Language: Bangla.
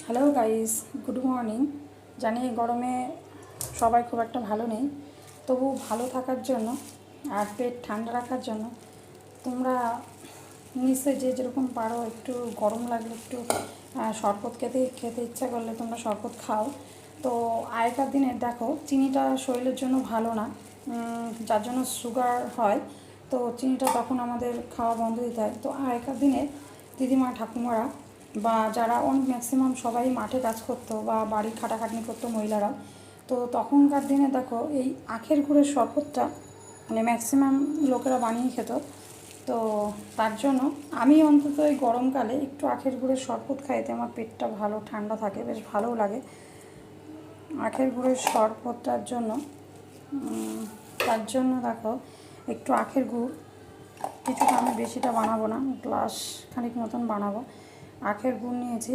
Hello guys, good morning. জানি গরমে সবাই খুব একটা ভালো নেই, তবু ভালো থাকার জন্য আর পেট ঠান্ডা রাখার জন্য তোমরা নিশ্চয়ই যে যেরকম পারো একটু গরম লাগলে একটু শরবত খেতে ইচ্ছা করলে তোমরা শরবত খাও। তো আগেকার দিনে দেখো চিনিটা শরীরের জন্য ভালো না, যার জন্য সুগার হয়। তো চিনিটা তখন আমাদের খাওয়া বন্ধ দিতে হয়। তো আগেকার দিনে দিদিমা ঠাকুমারা বা যারা ম্যাক্সিমাম সবাই মাঠে কাজ করতো বা বাড়ি খাটাখাটনি করতো মহিলারা, তো তখনকার দিনে দেখো এই আখের গুড়ের শরবতটা মানে ম্যাক্সিমাম লোকেরা বানিয়ে খেত। তো তার জন্য আমি অন্তত এই গরমকালে একটু আখের গুড়ের শরবত খাইতে আমার পেটটা ভালো ঠান্ডা থাকে, বেশ ভালোও লাগে আখের গুড়ের শরবতটার জন্য। তার জন্য দেখো একটু আখের গুড়, কিছুটা, আমি বেশিটা বানাবো না, গ্লাস খানিক মতন বানাবো। আখের গুড় নিয়েছি,